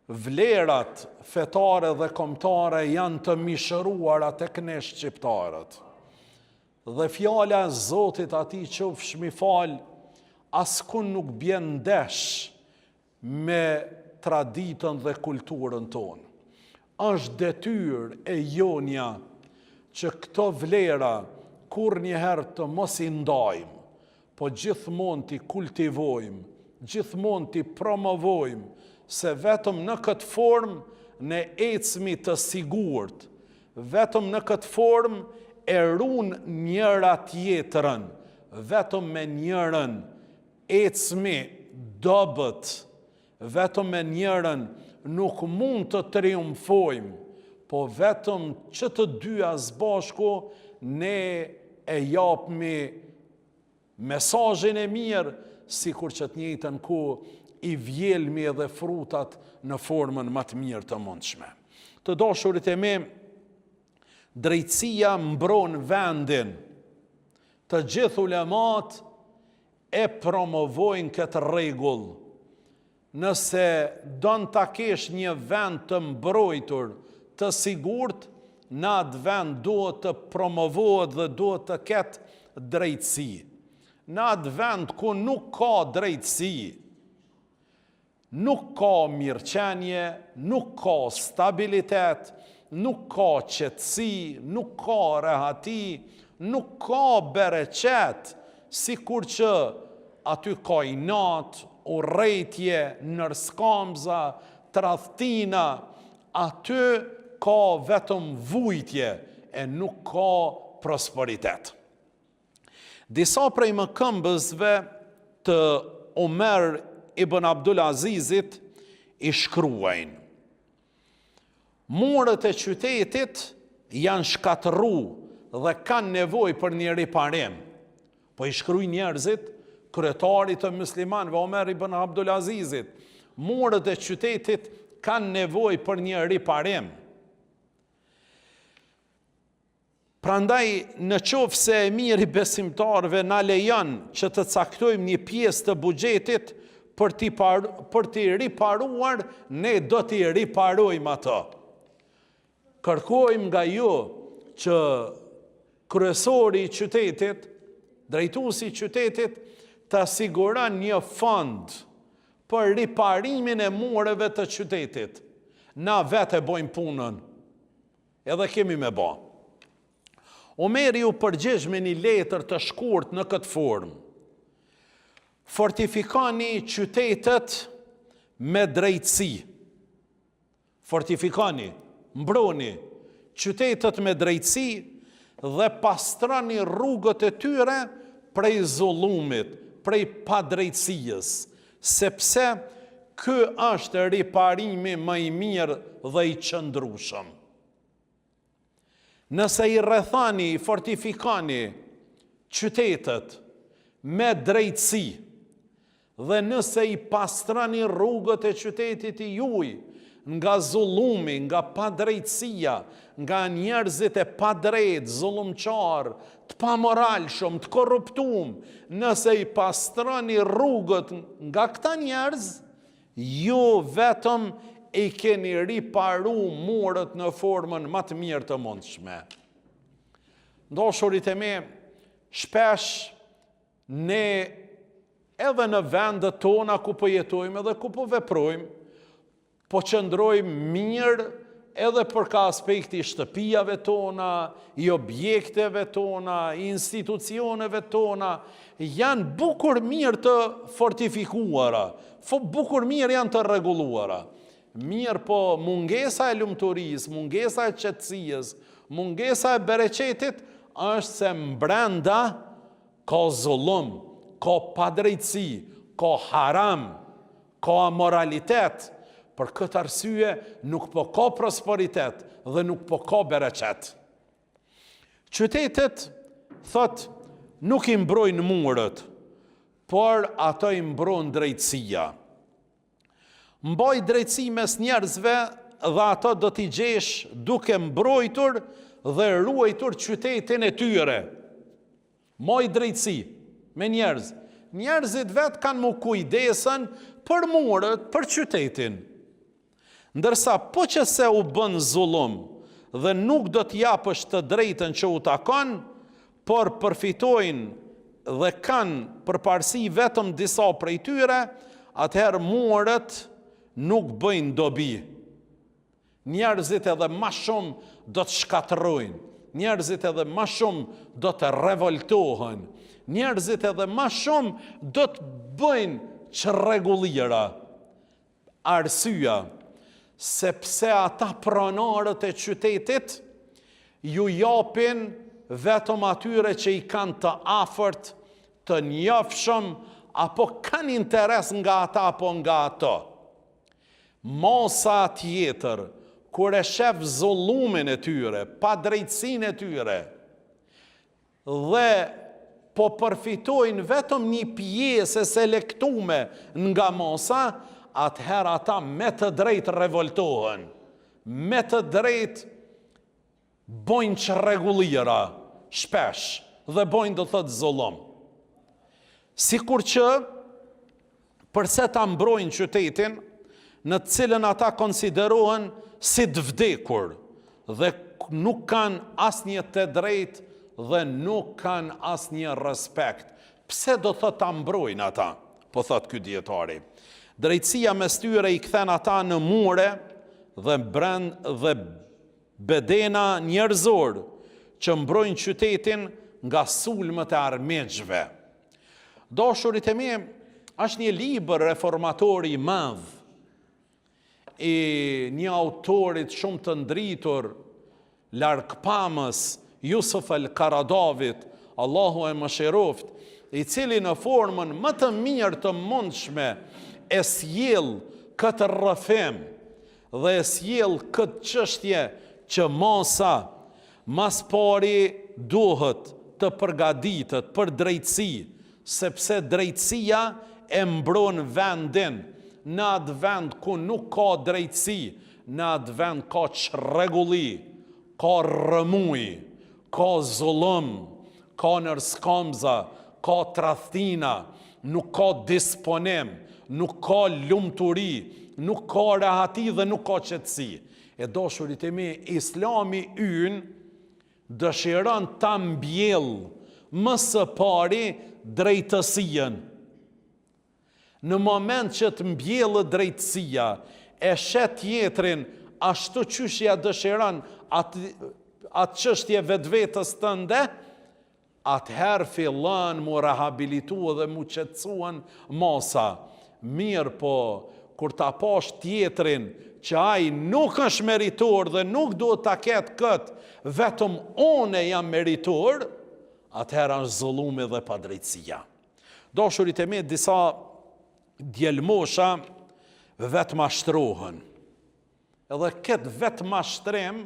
vlerat fetare dhe kombëtare janë të mishëruara tek ne shqiptarët. Dhe fjala e Zotit atij qofsh mi fal, askun nuk bjen ndesh me traditën dhe kulturën tonë. Është detyrë e jonja që këto vlera kur njëherë të mos i ndajmë, po gjithmonë t'i kultivojmë, gjithmonë t'i promovojmë, se vetëm në këtë formë ne ecmi të sigurt, vetëm në këtë formë e runë njëra tjetrën, vetëm me njërën ecmi dobët, vetëm me njërën nuk mund të triumfojmë, po vetëm që të dyja zbashku ne e japmi mesazhin e mirë, sikur që të njëjtën ku i vjelmi edhe frutat në formën më të mirë të mundshme. Të dashurit e mi, drejtësia mbron vendin. Të gjithë ulemat e promovojnë këtë rregull. Nëse don ta kesh një vend të mbrojtur, të sigurt, në atë vend duhet të promovohet dhe duhet të ketë drejtësi. Në atë vend ku nuk ka drejtësi, nuk ka mirëqenie, nuk ka stabilitet, nuk ka qetësi, nuk ka rehati, nuk ka bereqet, sikur që aty ka inat, urrejtje, nërskamza, tradhtina, aty ka vetëm vujtje e nuk ka prosperitet. Disa prej mëkëmbësve të Omer ibn Abdul Azizit i shkruajnë: Murët e qytetit janë shkatërru dhe kanë nevojë për një riparim. Po i shkruajnë njerëzit, kryetarit të muslimanëve Omer ibn Abdul Azizit, murët e qytetit kanë nevojë për një riparim. Prandaj, në qoftë se e miri besimtarëve na lejon që të caktojmë një pjesë të buxhetit për t'i riparuar, ne do t'i riparojmë ato. Kërkojmë nga ju që kryesori i qytetit, drejtuesi i qytetit, të siguron një fond për riparimin e mureve të qytetit. Na vetë e bojmë punën, edhe kemi me bë. Omeri u përgjigj me një letër të shkurt në këtë formë: Fortifikani qytetet me drejtësi. Fortifikani, mbroni qytetet me drejtësi dhe pastrani rrugët e tyre prej zullumit, prej padrejtësisë, sepse ky është riparimi më i mirë dhe i qëndrueshëm. Nëse i rrethani, i fortifikani qytetet me drejtësi dhe nëse i pastrani rrugët e qytetit i juaj nga zullumi, nga padrejtësia, nga njerëzit e padrejt, zullumqar, të pamoralshëm, të korruptum, nëse i pastrani rrugët nga këta njerëz, ju vetëm i keni riparu murët në formën më të mirë të mundshme. Ndoshurit e mi, shpesh ne edhe në vendet tona ku po jetojmë edhe ku po veprojmë, po qëndrojmë mirë edhe për ka aspekti shtëpijave tona, i objekteve tona, i institucioneve tona, janë bukur mirë të fortifikuara, bukur mirë janë të rregulluara. Mirë po mungesa e lumturisë, mungesa e qetësisë, mungesa e bereqetit është se mbrenda ka zullum, ka padrejtësi, ka haram, ka amoralitet. Për këtë arsye nuk po ka prosperitet dhe nuk po ka bereqet. Qytetet, thot, nuk i mbrojnë murët, por ato i mbrojnë drejtësia. Mbaj drejtësi mes njerëzve dhe ato do t'i gjesh duke mbrojtur dhe ruajtur qytetin e tyre. Mbaj drejtësi me njerëz. Njerëzit vetë kanë mu kujdesen për murët, për qytetin. Ndërsa po që se u bën zullum dhe nuk do t'japësh të drejtën që u takon, por përfitojnë dhe kanë përparësi vetëm disa prej tyre, atëherë muarët nuk bëjnë dobi. Njerëzit edhe ma shumë do të shkatërrojnë, njerëzit edhe ma shumë do të revoltohen, njerëzit edhe ma shumë do të bëjnë çrregullira. Arsyeja, sepse ata pronarët e qytetit ju japin vetëm atyre që i kanë të afërt, të njohshëm, apo kanë interes nga ata apo nga ato. Masa tjetër, kur e shef zullumin e tyre, pa drejtësinë e tyre, dhe po përfitojnë vetëm një pjesë e selektume nga masa, atëherë ata me të drejtë revoltohen, me të drejtë bojnë çrregullira, shpesh, dhe bojnë do thëtë zullum. Sikur që, përse ta mbrojnë qytetin, në cilën ata konsiderohen si të vdekur, dhe nuk kanë asnjë të drejtë dhe nuk kanë asnjë respekt. Pse do thëtë ta mbrojnë ata, po thëtë ky dietari. Drejtësia mes tyre i kthen ata në mure dhe bedena njerëzor që mbrojnë qytetin nga sulmet e armiqve. Dashurit e mi, është një libër reformatori i madh i një autorit shumë të ndritur, largpamës, Jusuf el-Karadavit, Allahu e mëshiroft, i cili në formën më të mirë të mundshme e sjell këtë rrëfim dhe e sjell këtë çështje që masa mas pari duhet të përgatitet për drejtësi, sepse drejtësia e mbron vendin. Në atë vend ku nuk ka drejtësi, në atë vend ka çrregulli, ka rrëmuj, ka zullum, ka nërskamza, ka tradhtina, nuk ka disponim, nuk ka lumturi, nuk ka rehati dhe nuk ka qetësi. E dashurit e mi, Islami ynë dëshiron ta mbjell më së pari drejtësinë. Në moment që të mbjellë drejtësia, e shet tjetrin ashtu qysh ja dëshiron atë çështje vetvetes tënde, atëherë fillon mu rehabilitu dhe mu qetësuen masa. Mirë po, kur ta pash tjetrin që ai nuk është meritor dhe nuk duhet ta ketë këtë, vetëm unë jam meritor, atëherë është zullumi dhe padrejtësia. Dashurit e mi, disa djelmosha vetmashtrohen. Edhe këtë vetmashtrim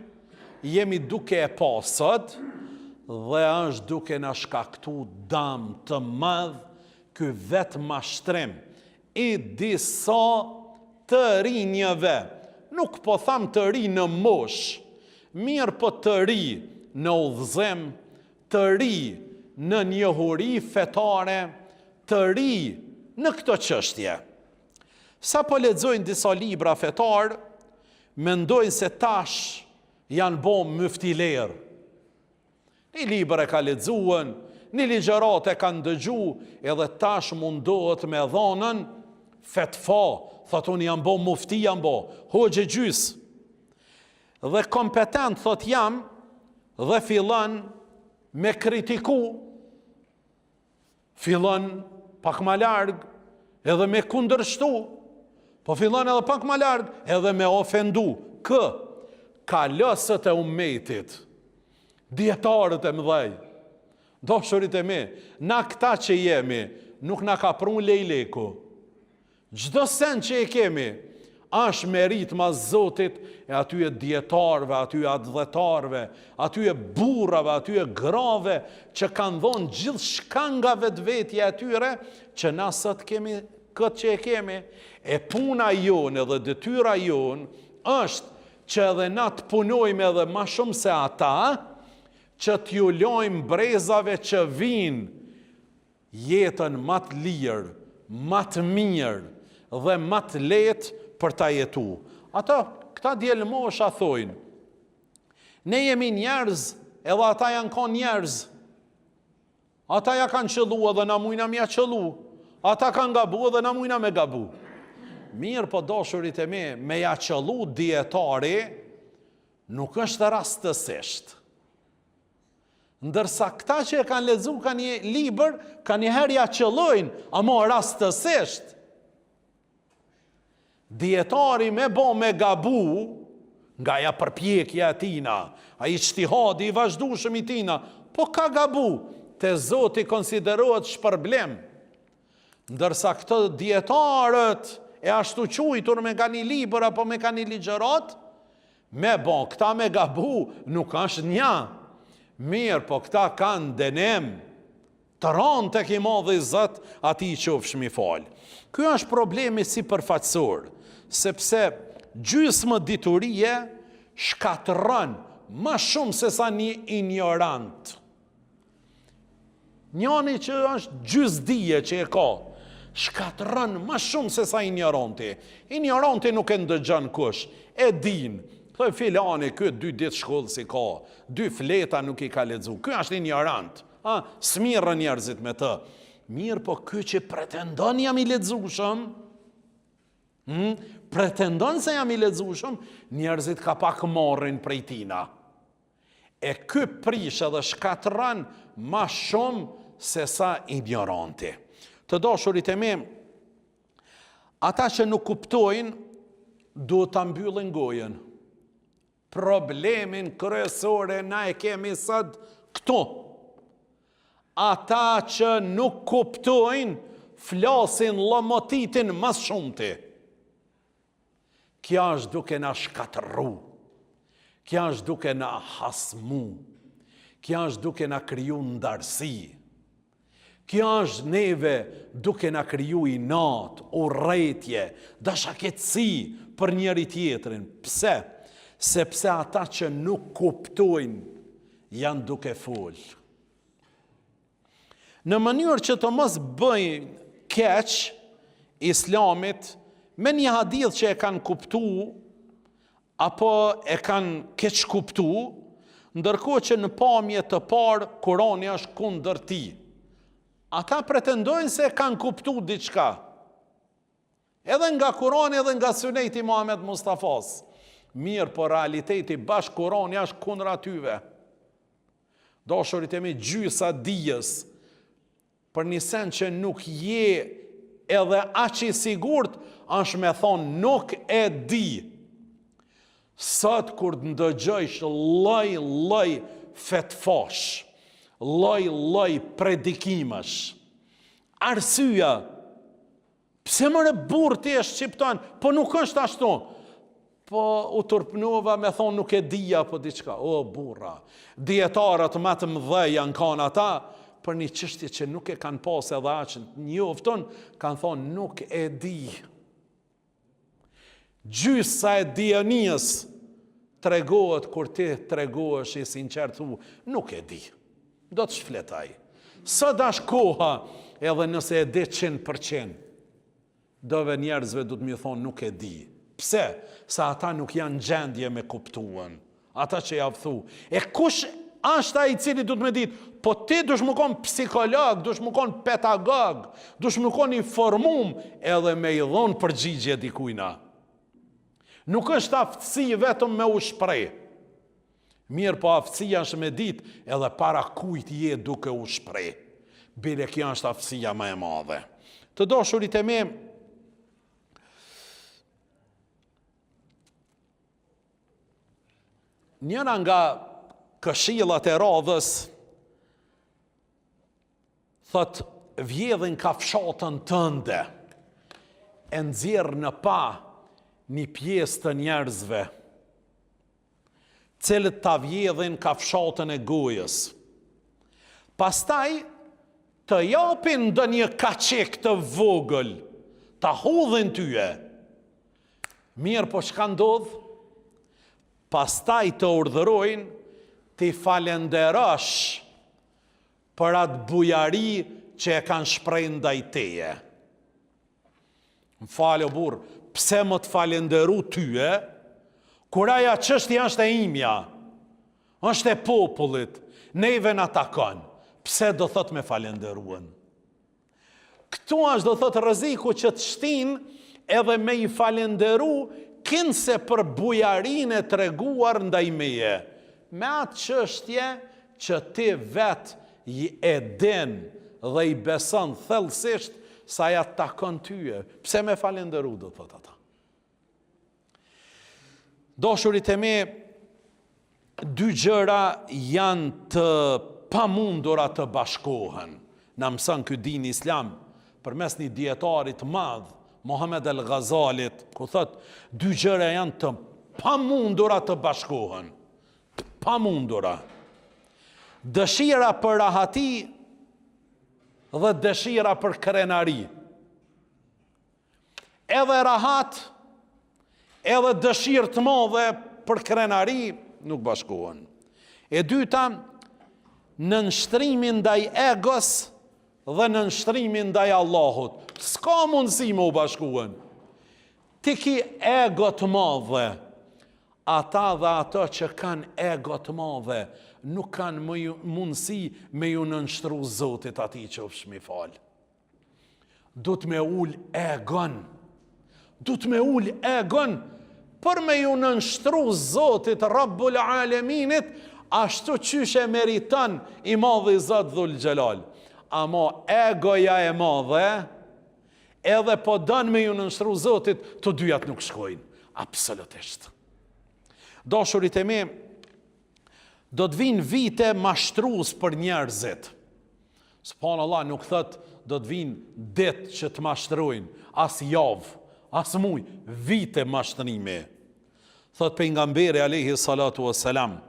jemi duke e pasët dhe është duke në shkaktu dëm të madh ky vetmashtrim i disa të rinjëve. Nuk po tham të ri në mosh, mirë po të ri në udhëzim, të ri në njohuri fetare, të ri në këto çështje. Sa po lexojnë disa libra fetar, mendojnë se tash janë bo myftiler. Një libër e ka lexuën, një ligjërat e kanë dëgju, edhe tash mundohet me dhonën fetfa, thot unë jam bo mufti, jam bo hoxhe gjys. Dhe kompetent thot jam, dhe fillon me kritiku, fillon pak ma larg, edhe me kundërshtu, po fillon edhe pak ma larg, edhe me ofendu. Kalësët e ummetit, dietarët e mëdhej, dashurit e mi, na këta që jemi, nuk na ka prun lejleku. Çdo sen që e kemi, është merit mas Zotit, e aty e dietarëve, aty e adhëtarëve, aty e burrave, aty e grave, që kanë dhonë gjithë shka nga vetvetja e tyre, që na sot kemi këtë që e kemi. E puna jonë edhe detyra jonë është që edhe na të punojmë edhe ma shumë se ata, që t'ju lojmë brezave që vinë jetën ma të lirë, ma të mirë dhe ma të letë për ta jetu. Këta djelë mosha thojnë, ne jemi njerëz, edhe ata janë kon njerëz. Ata ja kanë qëllu edhe na mujna mja qëllu. Ata kanë gabu edhe na mujna me gabu. Mirë po dashurit e me ja qëllu dietari, nuk është rastësisht. Ndërsa këta që e kanë lexu ka një libër, ka një herë ja qëllojnë, ama rastësisht. Dietari me bo me gabu, nga ja përpjekja tina, a i ijtihadi i vazhdueshëm i tina, po ka gabu, te Zoti konsiderohet shpërblem. Ndërsa këto dietarët e ashtu quajtur me ka një libër apo me ka një ligjërat, me bon, këta me gabu, nuk është nja. Mirë, po këta kanë denem, të ranë të ki madhe i Zot, ati i qofsh mi falë. Ky është problemi si përfaqësor, sepse gjysmë diturie shkatërron më shumë se sa një ignorant. Njani që është gjysdije që e ka, shkatërron më shumë se sa ignoranti. Ignoranti nuk e ndëgjon kush, e din. Thoj filani, këtë 2 ditë shkollë si ka, 2 fleta nuk i ka lexu. Ky është ignorant. Smirën njerëzit me të. Mirë, po ky që pretendon jam i lexueshëm, pretendon se jam i lexueshëm, njerëzit ka pak marrin prej tina. E ky prish edhe shkatërron ma shumë se sa ignoranti. Të dashurit e mi, ata që nuk kuptojnë, duhet ta mbyllin gojen. Problemin kryesore na e kemi sot këtu. Ata që nuk kuptojnë, flasin lomotitin mas shumëti. Kja është duke na shkatëru. Kja është duke na hasmu. Kja është duke na kriju ndarësi. Kja është neve duke na kriju inat, urrëtie, dashaketësi për njëri tjetrin. Pse? Sepse ata që nuk kuptojnë janë duke folë. Në mënyrë që të mos bëjnë keq Islamit me një hadith që e kanë kuptu apo e kanë keq kuptu, ndërkohë që në pamje të parë Kurani është kundër tij. Ata pretendojnë se kanë kuptu diçka. Edhe nga Kurani edhe nga Suneti Muhammed Mustafas. Mirë, po realiteti bashkë Kurani është kundër atyve. Dashurit e mi, gjysa dijes, për një sen që nuk je edhe aq i sigurt, është me thonë nuk e di. Sot kur ndëgjojsh lloj fetfash, lloj predikimesh, arsyeja, pse më burr ti je shqiptan, po nuk është ashtu. Po u turpnova me thonë nuk e dija po diçka. O burra, dietarët më të mëdhej janë kanë ata, për një çështje që nuk e kanë pas edhe aq njofton, kanë thonë nuk e di. Gjysa e dijanisë tregohet kur ti tregohesh i sinqert, nuk e di. Do të shfletaj. Sot është koha, edhe nëse e di 100%, dove njerëzve du të mi thonë nuk e di. Pse? Sa ata nuk janë gjendje me kuptuan. Ata që javë thu. E kush është ai i cili du të me ditë? Po ti dush më konë psikolog, dush më konë pedagog, dush më konë informum, edhe me i dhonë përgjigje dikujna. Nuk është aftësi vetëm me u shprej. Mirë, po aftësia është me ditë, edhe para kujt je duke u shprej. Bile kjo është aftësia më e madhe. Të dashurit e mi, njëra nga këshillat e radhës, thot, vjedhin kafshatën tënde, e nxjerr në pa një pjesë të njerëzve, cilët ta vjedhin kafshatën e gojës. Pastaj, të japin ndonjë kaçik të vogël, ta hudhin tyje. Mirë, po çka ndodh? Pastaj të urdhërojnë ti falenderosh për atë bujari që e kanë shpreh ndaj teje. Më falë o burr, pse më të falenderu tyje, kur aja çështja është e imja, është e popullit, neve në takon, pse do thot me falenderuan? Këtu është do thot rreziku që të shtin edhe me i falenderu kinse për bujarin e treguar ndaj meje, me atë çështje që ti vet i e din dhe i beson thellësisht sa ja takon tyje. Pse me falenderu do thot ata? Dashurit e me, dy gjëra janë të pamundura të bashkohen. Na mëson ky din islam përmes një dietarit madh, Mohamed El Ghazalit, ku thot dy gjëra janë të pamundura të bashkohen. Pamundura. Dëshira për rahati dhe dëshira për krenari. Edhe rahat, edhe dëshirë të madhe për krenari nuk bashkohen. E dyta, në nështrimin ndaj egos dhe në nështrimin ndaj Allahut. S'ka mundësi më u bashkohen. Ti ki ego të madhe, ata dhe ato që kanë ego të madhe, nuk kanë mundësi me ju nënshtru Zotit ati që ofsh mi falë. Du të me ull egon. Du të me ull egon për me ju nënshtru Zotit Rabbul Aleminit, ashtu qyshe meriton i madhe i Zot Dhul Gjelal. Ama egoja e madhe, edhe po dënë me ju nënshtru Zotit, të dyjat nuk shkojnë. Absolutisht. Dashurit e me, do të vinë vite mashtrus për njerëzit. Subhanallah, nuk thët do të vinë ditë që të mashtrujnë, as javë, as muj, vite mashtrime. Thët pejgamberi alayhi salatu wassalam,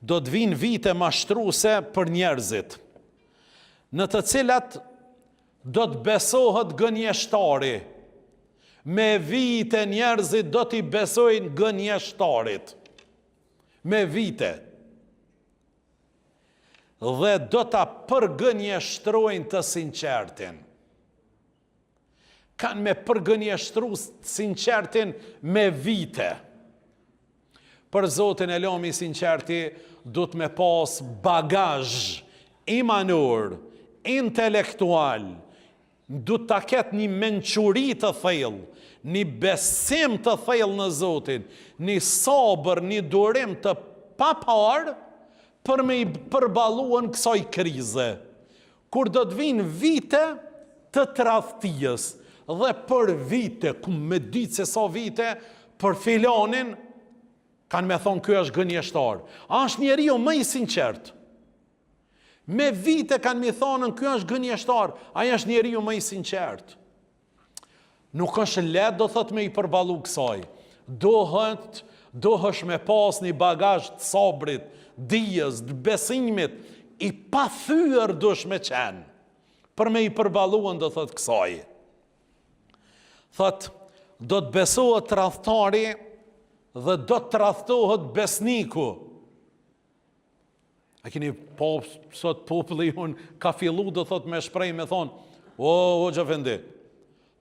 do të vinë vite mashtruse për njerëzit, në të cilat do të besohet gënjeshtari. Me vite njerëzit do t'i besojnë gënjeshtarit. Me vite. Dhe do t'a përgënjeshtrojnë të sinqertin. Kanë me përgënjeshtru sinqertin me vite. Për Zotin e lomi sinqerti, du të me pas bagazh imanor, intelektual, du të ketë një mençuri të thellë, një besim të thellë në Zotin, një sabër, një durim të papar për me i përballuan kësaj krize. Kur do të vinë vite të tradhtijës dhe për vite, ku me ditë se sa vite, për filanin, kanë me thonë kjo është gënjeshtar. Është njeriu më i sinqert. Me vite kanë mi thonën kjo është gënjeshtar, aja është njeriu më i sinqert. Nuk është lehtë do thot me i përballu kësaj. Dohësh me pas një bagazh të sabrit, dijes, të besimit, i pathyer dush me qenë, për me i përballuan do thot kësaj. Thot, do të besohet tradhtari dhe do të tradhtohet besniku. A keni po sot populli unë ka fillu do thot me shprej me thonë, o gjafendi,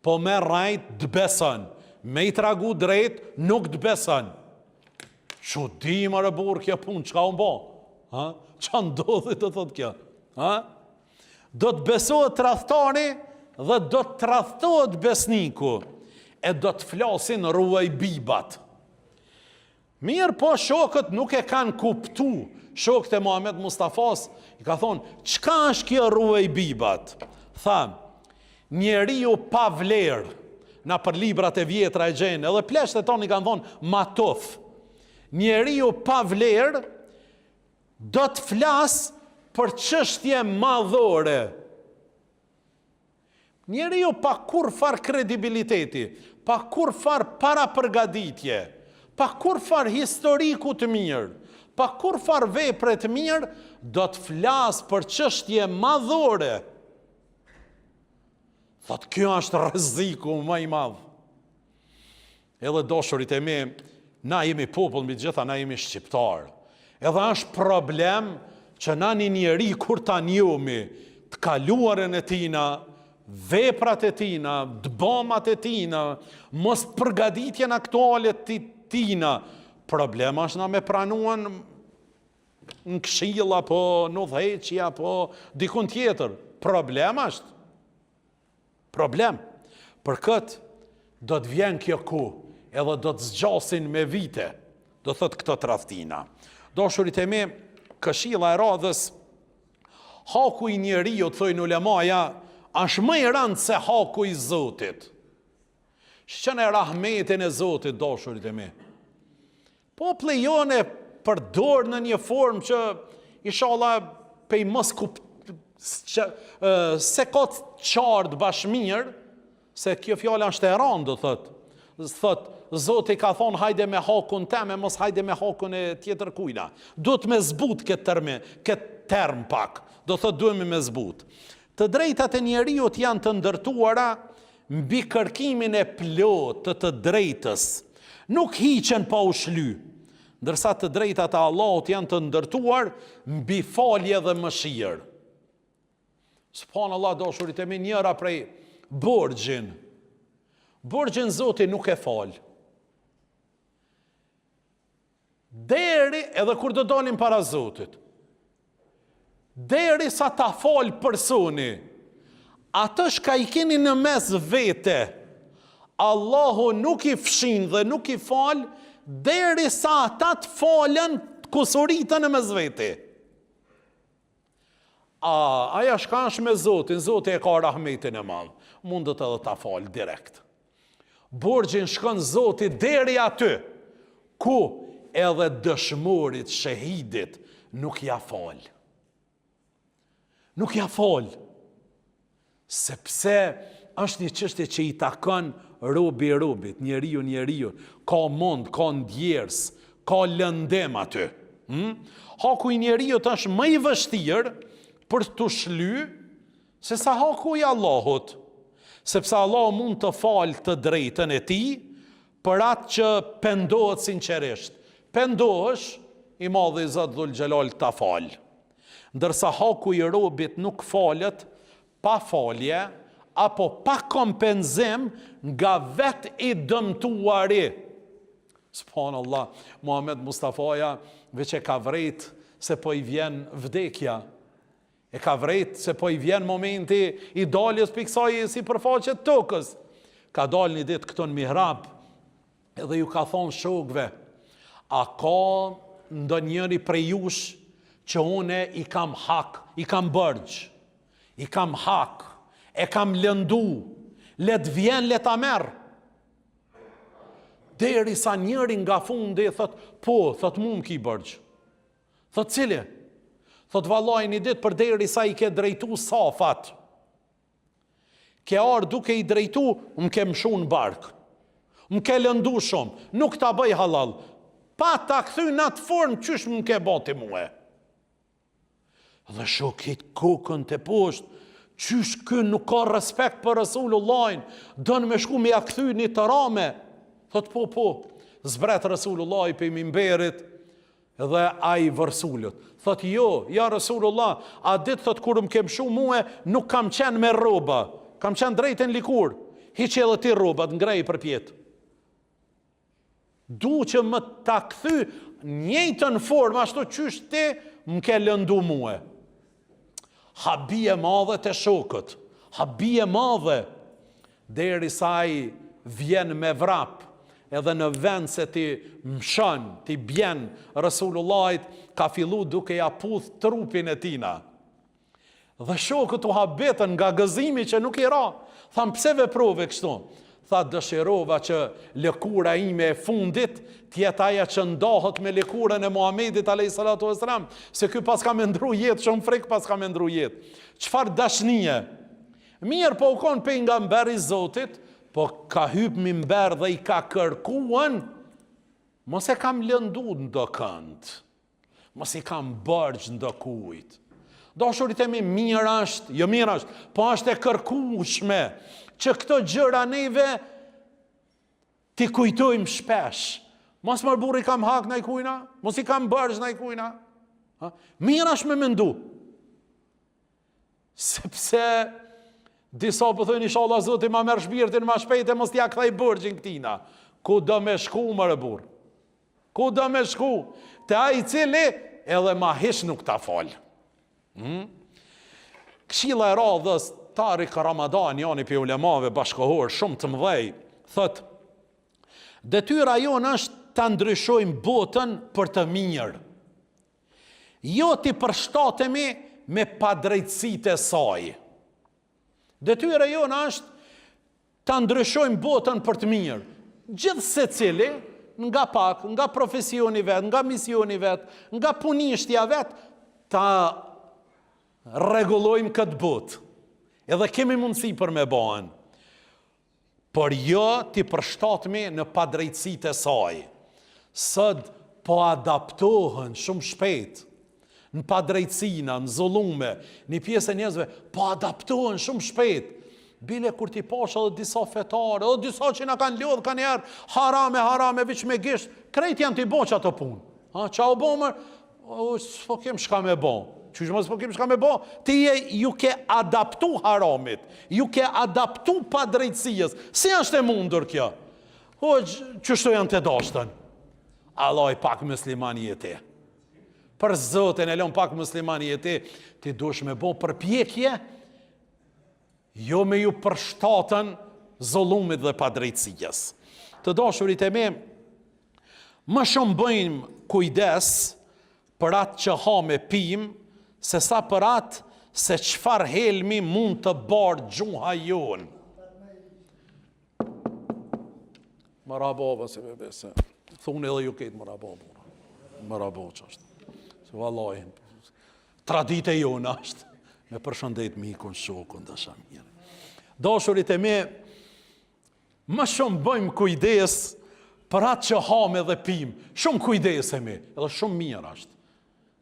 po me rajt të beson, me i tragu drejt nuk të beson. Që di më rëbur kja pun, që ka unë bo? Që ndodhi të thot kja? Do të besohet tradhtari dhe do të tradhtohet besniku, e do të flasin ruaj bibat. Mirë po shokët nuk e kanë kuptu, shokët e Muhammed Mustafas, i ka thonë, qka është kjo ruaj bibat? Tha, njeriu pa vlerë, na për librat e vjetra e gjenë, edhe plesht e tonë i kanë thonë, matof. Njeriu pa vlerë, do të flasë për çështje madhore. Njeriu pa kur far kredibiliteti, pa kur far para përgaditje, pa kur far historiku të mirë, pa kur far vepre të mirë, do të flasë për çështje madhore. Thot, kjo është rreziku më i madh. Edhe dashurit e me, na jemi popull mbi gjitha, na jemi shqiptar. Edhe është problem që na një njeri kur ta njohmi të kaluarën e tina, veprat e tina, dëbamat e tina, mos përgatitjen aktuale të tina. Problema është na me pranuan në këshilla, apo në udhëheqje, apo dikun tjetër. Problem është. Problem. Për këtë, do të vjen kjo ku, edhe do të zgjasin me vite, do thot këto tradhtina. Dashurit e mi, këshilla e radhës, haku i njeriu, thojnë ulemaja, është më i rëndë se haku i Zotit. Shqen e rahmetin e Zotit, dashurit e mi. Populli jonë e përdor në një formë që inshallah pej mos se ka të qartë bashmirë, se kjo fjala është e rëndë, do thot. Thot, Zoti ka thonë hajde me hakun teme, mos hajde me hakun e tjetër kujna. Duhet me zbut këtë term pak. Do thot duhemi me zbut. Të drejtat e njeriut janë të ndërtuara mbi kërkimin e plotë të drejtës. Nuk hiqen pa u shly. Ndërsa të drejtat e Allahut janë të ndërtuar mbi falje dhe mëshirë. Subhanallahu, dashurit e mi, njëra prej borxhin. Borxhin Zoti nuk e fal. Deri edhe kur do dalim para Zotit. Deri sa ta fal personi, atë shka i keni në mes vete, Allahu nuk i fshin dhe nuk i fal, deri sa ata të falen kusuritën në mes vete. Aja shka është me Zotin, Zotin e ka rahmetin e madhë, mundet edhe ta fal direkt. Borxhin shkon Zoti deri aty, ku edhe dëshmorit, shahidit, nuk ja fal. Nuk ja fal. Sepse është një çështje që i takon robit, njeriu, ka mund, ka ndjers, ka lëndem aty. Haku i njeriu është më i vështirë për të shly, se sa haku i Allahut. Sepse Allah mund të falë të drejtën e tij për atë që pendohet sinqerisht. Pendohesh, i madhi Zot Dhul Xhelal ta fal. Ndërsa haku i robit nuk falet pa falje apo pa kompenzim nga vet i dëmtuari. Subhanallah, Muhammed Mustafaja veç e ka vrejt se po i vjen vdekja. E ka vrejt se po i vjen momenti i daljes për kësaj si përfaqet tokës. Ka dal një ditë këto në mihrab, edhe ju ka thonë shokëve, a ka ndonjëri prej jush që une i kam hak, i kam bërgj, i kam hak, e kam lëndu, let vjen, let a merë. Deri sa njëri nga fundi thot, po, thot mu më ki bërgj. Thot cili? Thot vallaj një ditë për deri sa i ke drejtu safat. Ke arë duke i drejtu, më ke mshu në barkë. Më ke lëndu shumë, nuk ta bëj halal. Pa ta këthy në atë formë, qysh më ke bati muhe. Dhe shokit kokën të poshtë, qysh kën nuk ka respekt për Resulullahin, dënë me shku me ja këthy një të rame. Thot po, zbret Resulullahi për mimberit, dhe a i vërsullut. Thot jo, ja Resulullah, a ditë thot kur më kem shu muhe, nuk kam qenë me roba, kam qenë drejten likur, hiqe edhe ti robat, ngrej për pjetë. Du që më ta këthy njëjtën formë, ashtu qysh ti më ke lëndu muhe. Habije madhe të shokët, habije madhe, deri sa i vjen me vrap, edhe në vend se ti mshën, ti bjen, Resulullahit ka fillu duke ja puth trupin e tina. Dhe shokët u habetën nga gëzimi që nuk i ra. Tham, pse veprove kështu? Tha, dëshirova që lëkura ime e fundit tjetë aja që ndahët me lëkurën e Muhamedit a.s. Se ky pas ka me ndru jetë, shumë frik pas ka me ndru jetë. Qfar dashnije? Mirë po u konë pejgamberi Zotit, po ka hyp mimber dhe i ka kërkuan, mos e kam lëndu në do kënd, mos i kam bërgj në do kujt. Dashurit e mi, mirë është, jo mirë është, po është e kërkushme, që këto gjëra neve ti kujtojmë shpesh. Mos më burri kam hak në i kujna, mos i kam bërgj në i kujna. Mirë është me mendu. Sepse Disa po thojnë inshallah Zoti ma merr shpirtin ma shpejt e mos t'ja kthej burgjin këtina. Ku do me shku më re burr? Ku do me shku? Te ai i cili edhe ma hiç nuk ta fal. Këshilla e radhës Tariq Ramadan, janë për ulemave bashkohor shumë të mëdhej, thot, detyra jonë është ta ndryshojmë botën për të mirë. Jo t'i përshtatemi me padrejtësitë e saj. Detyra jonë është ta ndryshojmë botën për të mirë. Gjithë secili, nga pak, nga profesioni vet, nga misioni vet, nga punishtja vet, ta rregullojmë këtë botë. Edhe kemi mundësi për me bëhen. Por jo t'i përshtatemi në padrejtësitë e saj. Sot po adaptohen shumë shpejt në padrejtësina, në zullume, një pjesë e njerëzve po adaptohen shumë shpejt. Bile kur ti pash edhe disa fetare, edhe disa që na kanë lodhë kanë njerë harame, veç me gisht, krejt janë t'i bo që ato punë. Qa u bo mër? S'po kem shka me bo. Qysh mos po kem shka me bo? Ti ju ke adaptu haramit, ju ke adaptu padrejtësijës. Si është e mundur kjo? Qështu janë të dashtën? Allah i pak muslimani jeti. Për Zotin e lëm pak muslimani jeti, ti dush me bo përpjekje, jo me ju përshtatën zullumit dhe padrejtësijës. Të dashurit e me, më shumë bëjmë kujdes për atë që ha me pim, se sa për atë se qfar helmi mund të barë gjuha jonë. Marabova se bebese. Thunë edhe ju ketë marabova. Marabova që është. Se vallahi, tradite jonë është. Me përshëndet mikun, shokun dhe shamirë. Dashurit e me, më shumë bëjmë kujdes për atë që hame dhe pim. Shumë kujdes e me, edhe shumë mirë është.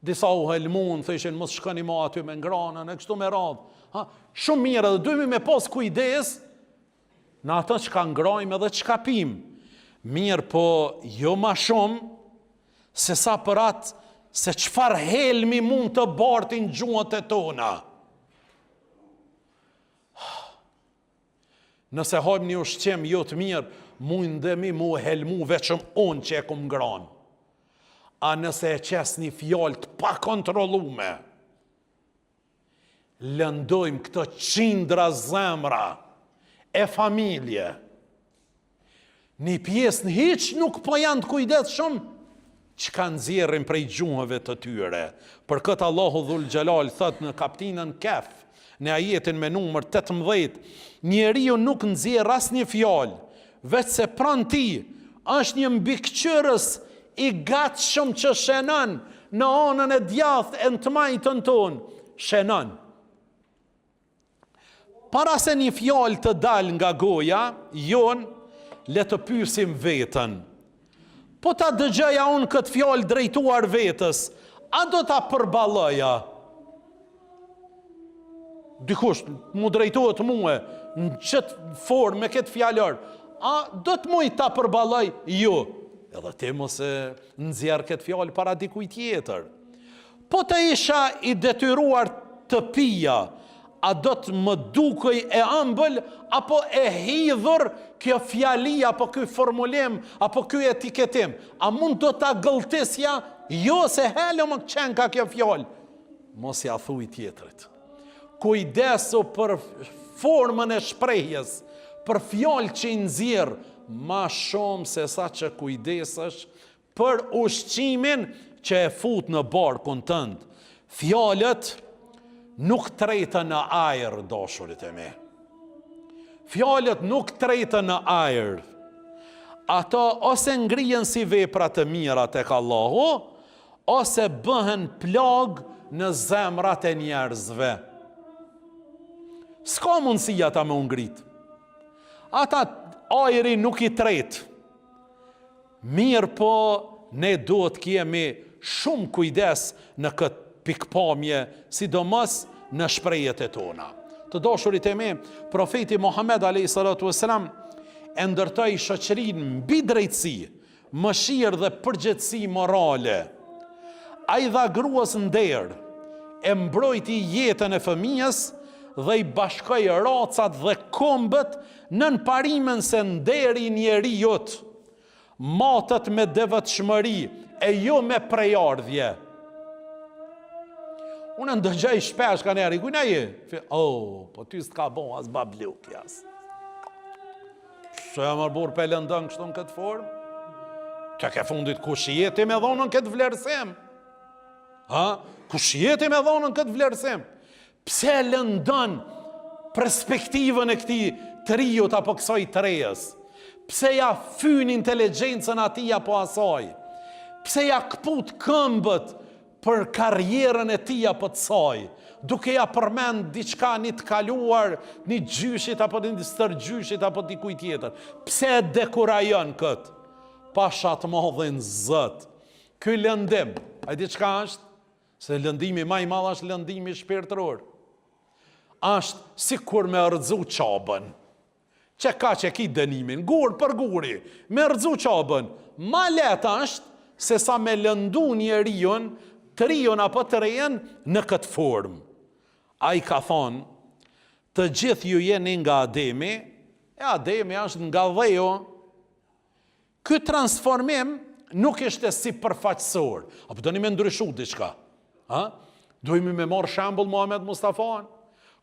Disa u helmun, thëshin mos shkoni ma aty me ngranën, e kështu me radhë. Shumë mirë, edhe dujmë me pas kujdes në atë që ka ngrajmë edhe që ka pim. Mirë, po jo ma shumë, se sa për atë se qfar helmi mund të bartin gjuhët e tona. Nëse hajmë një ushqem jo të mirë, mundemi mu helmu veçëm unë që e kum ngranë. A nëse e qes një fjallë të pa kontrolume, lëndojmë këto qindra zemra e familje. Një pjesë në hiç nuk po janë të kujdet shumë, që kanë nxjerrin prej gjuhëve të tyre. Për këtë Allahu Dhul Gjelal thot në kaptinën Kef, në ajetin me numër 18, njeriu nuk nxjerr asnjë fjalë, veç se pranë ti është një mbikëqyrës i gatshëm që shenon në anën e djathtë e në të majtën tonë, shenon. Para se një fjalë të dal nga goja, jonë, le të pyesim veten. Po ta dëgjoja unë këtë fjalë drejtuar vetës, a do ta përballoja? Dikush mu drejtohet mua në çet formë me këtë fjalor, a do të muj ta përballoj? Jo. Edhe ti mos e nxjerr këtë fjalë para dikujt tjetër. Po të isha i detyruar të pija, a do të më dukej e ëmbël, apo e hidhur kjo fjali, apo ky formulim, apo ky etiketim? A mund do ta gëlltisja? Jo, se helo më qenë ka kjo fjalë. Mos ja thuj tjetrit. Kujdesu për formën e shprehjes, për fjalë që i nxjerr, ma shumë se sa që kujdesesh për ushqimin që e fut në barkun tënd. Fjalët nuk tretën në ajër, dashurit e me. Fjalët nuk tretën në ajër. Ato ose ngrihen si vepra të mira tek Allahu, ose bëhen plag në zemrat e njerëzve. S'ka mundësi ata me ngrit. Ata ajri nuk i tret. Mirë po, ne duhet kemi shumë kujdes në këtë pikpamje, sidomos në shprehjet e tona. Të dashurit e me, profeti Muhammed a.s. e ndërtoi shoqërinë mbi drejtësi, mëshirë dhe përgjegjësi morale. Ai dha gruas nder, e mbrojti jetën e fëmijës dhe i bashkoj racat dhe kombët nën parimin se nderi njeriut matet me devotshmëri e jo me prejardhje. Unë ndëgjoj shpesh ka njerë, kujna je? Po ty s'ka bon as babluk jas. Se jam arbor pe lëndën kështu në këtë formë? Të ke fundit kush jeti me dhonën këtë vlerësim? Kush jeti me dhonën këtë vlerësim? Pse lëndën perspektivën e këti të riut apo kësoj të rejes? Pse ja fyn inteligencën ati apo asaj? Pse ja këput këmbët për karjerën e tia për të saj, duke ja përmend diçka një të kaluar, një gjyshit apo një stërgjyshit apo dikuj tjetër. Pse e dekurajon këtë? Pashat madhin zët. Ky lëndim, a diçka është? Se lëndimi ma i madh është lëndimi shpirtëror. Është si kur me rëdzu qabën. Që ka që ki dënimin, gur për guri, me rëdzu qabën. Ma letë është se sa me lëndu njeriun, të rion apo të rejen në këtë formë. A i ka thonë, të gjithë ju jeni nga Ademi, e Ademi është nga dhejo. Ky transformim nuk ishte si përfaqësor. Apo do një me ndryshu diçka. Dojmë me marë shembull Muhammed Mustafan.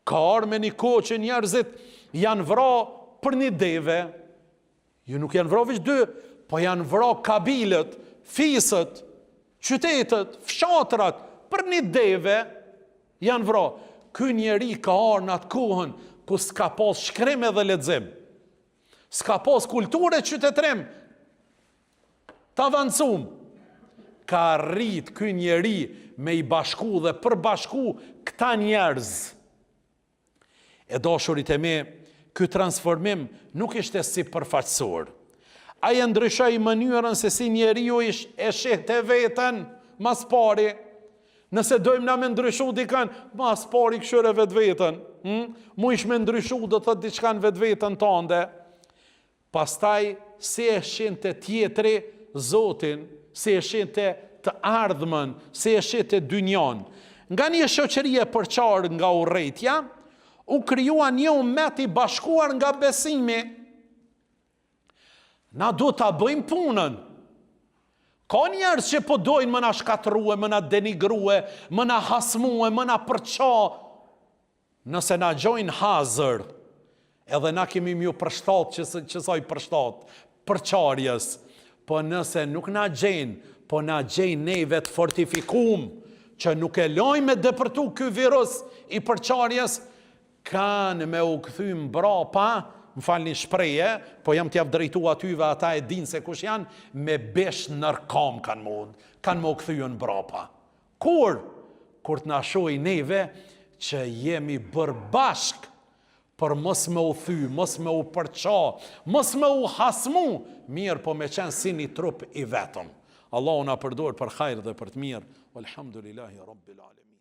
Ka arë me një kohë që njerëzit janë vra për një deve. Ju nuk janë vra vish dy, po janë vra kabilet, fisët, qytetet, fshatrat, për një deve janë vra. Ky njeri ka arë në atë kohën ku s'ka pas shkrim edhe lexim. S'ka pas kulturë qytetrim. Ta avancum. Ka rrit ky njeri me i bashku dhe përbashku këta njerëz. E dashurit e me, ky transformim nuk ishte si përfaqësor. Ai ndryshoi mënyrën se si njeriu e sheh të veten mas pari. Nëse dojmë na me ndryshu dikën, mas pari këshyre vetveten. Mu ish me ndryshu do të diçka në vetveten tënde. Pastaj si e shinte tjetri Zotin, si e shinte të ardhmen, si e shinte dynjan. Nga një shoqëri e përqarë nga urrejtja, u krijuan një ummet i bashkuar nga besimi. Na do ta bëjmë punën. Ka njerëz që po dojnë më na shkatrue, më na denigrue, më na hasmue, më na përqa. Nëse na gjojnë hazër, edhe na kemi mju përshtat që saj përshtat, përqarjes, po nëse nuk na gjenë, po na gjenë neve të fortifikum, që nuk e lojnë me dëpërtu ky virus i përqarjes, kanë me u këthy mbrapa, më falni shpreje, po jam t'javë drejtu atyve ata e dinë se kush janë, me besh nërkam kanë më u këthyën mbrapa. Kur t'na shoj neve që jemi bashk për mos me u thy, mos me u përqa, mos me u hasmu, mirë po me qenë si një trup i vetëm. Allah na përdor për hajrë dhe për të mirë. Alhamdulillahi Rabbil Alamin.